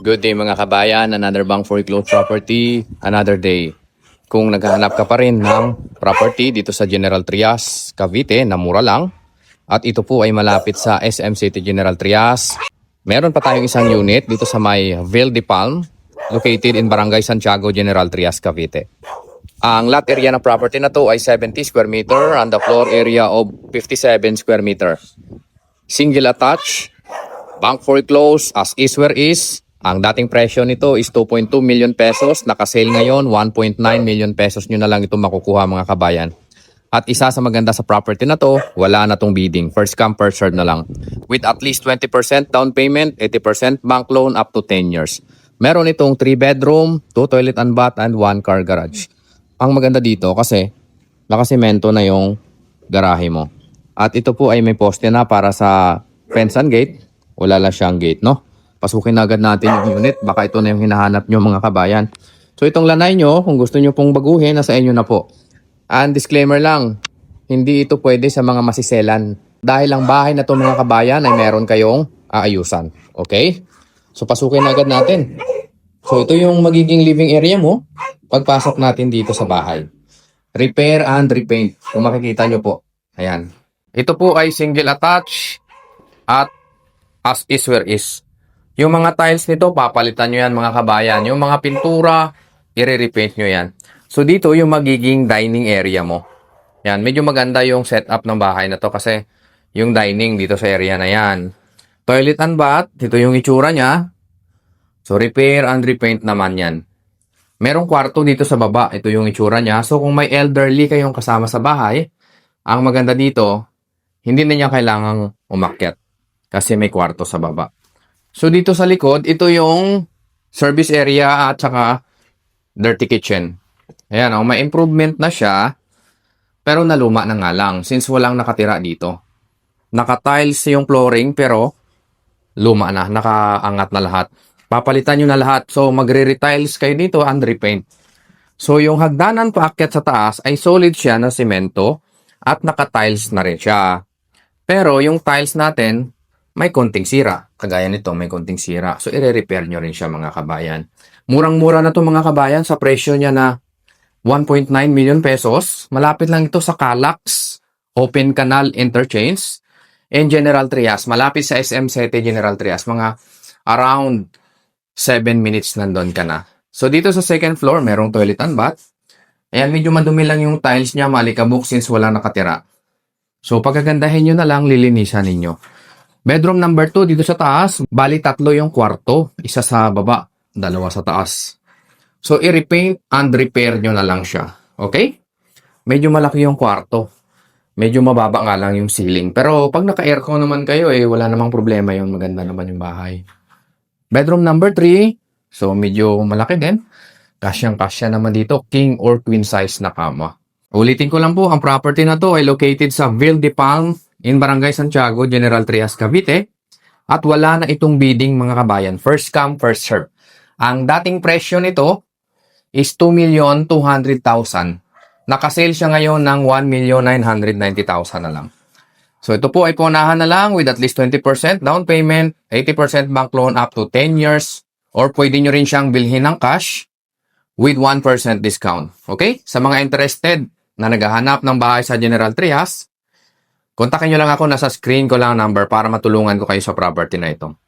Good day mga kabayan, another bank foreclosed property, another day. Kung naghahanap ka pa rin ng property dito sa General Trias, Cavite na mura lang, at ito po ay malapit sa SM City General Trias, meron pa tayong isang unit dito sa may Ville de Palm, located in Barangay Santiago, General Trias, Cavite. Ang lot area ng property na to ay 70 square meter and the floor area of 57 square meter. Single attached, bank foreclosed as is where is. Ang dating presyo nito is 2.2 million pesos. Naka-sale ngayon, 1.9 million pesos nyo na lang ito makukuha mga kabayan. At isa sa maganda sa property na to, wala na tong bidding. First come, first serve na lang. With at least 20% down payment, 80% bank loan up to 10 years. Meron itong 3 bedroom, 2 toilet and bath, and 1 car garage. Ang maganda dito kasi nakasemento na yung garahe mo. At ito po ay may poste na para sa fence and gate. Wala lang siyang gate, no? Pasukin na agad natin yung unit. Baka ito na yung hinahanap nyo mga kabayan. So itong lanay nyo, kung gusto nyo pong baguhin, nasa inyo na po. And disclaimer lang, hindi ito pwede sa mga masiselan. Dahil ang bahay na to mga kabayan ay meron kayong aayusan. Okay? So pasukin na agad natin. So ito yung magiging living area mo pagpasok natin dito sa bahay. Repair and repaint. Kung makikita nyo po. Ayan. Ito po ay single attach at as is where is. Yung mga tiles nito, papalitan nyo yan mga kabayan. Yung mga pintura, i-repaint nyo yan. So dito yung magiging dining area mo. Yan, medyo maganda yung setup ng bahay na to kasi yung dining dito sa area na yan. Toilet and bath, ito yung itsura niya. So repair and repaint naman yan. Merong kwarto dito sa baba, ito yung itsura niya. So kung may elderly kayong kasama sa bahay, ang maganda dito, hindi na niya kailangang umakyat kasi may kwarto sa baba. So dito sa likod, ito yung service area at saka dirty kitchen. Ayan, may improvement na siya, pero naluma na nga lang since walang nakatira dito. Naka-tiles yung flooring pero luma na, nakaangat na lahat. Papalitan nyo na lahat. So magre-retiles kayo dito and repaint. So yung hagdanan paakyat sa taas ay solid siya na semento at naka-tiles na rin siya. Pero yung tiles natin, may konting sira. Kagaya nito, may konting sira. So, i-repair nyo rin siya mga kabayan. Murang-mura na to mga kabayan sa presyo niya na 1.9 million pesos. Malapit lang ito sa Calax, Open Canal Interchange, and General Trias. Malapit sa SM City General Trias. Mga around 7 minutes nandun ka na. So, dito sa second floor, merong toilet and bath. Ayan, medyo madumi lang yung tiles niya, malikabok since wala nakatira. So, pagkagandahin nyo na lang, lilinisan ninyo. Bedroom number 2 dito sa taas, bali 3 yung kwarto, isa sa baba, 2 sa taas. So i-repaint and repair nyo na lang siya. Okay? Medyo malaki yung kwarto. Medyo mababa nga lang yung ceiling. Pero pag naka-aircon naman kayo, wala namang problema yun. Maganda naman yung bahay. Bedroom number 3, so medyo malaki din. Kasyang-kasya naman dito, king or queen size na kama. Ulitin ko lang po, ang property na to ay located sa Ville de Palm, in Barangay Santiago, General Trias, Cavite. At wala na itong bidding mga kabayan. First come, first serve. Ang dating presyo nito is 2,200,000. Nakasale siya ngayon ng 1,990,000 na lang. So ito po ay punahan na lang with at least 20% down payment, 80% bank loan up to 10 years. Or pwede nyo rin siyang bilhin ng cash with 1% discount. Okay? Sa mga interested na naghahanap ng bahay sa General Trias, kontakin nyo lang ako, nasa screen ko lang ang number para matulungan ko kayo sa property na ito.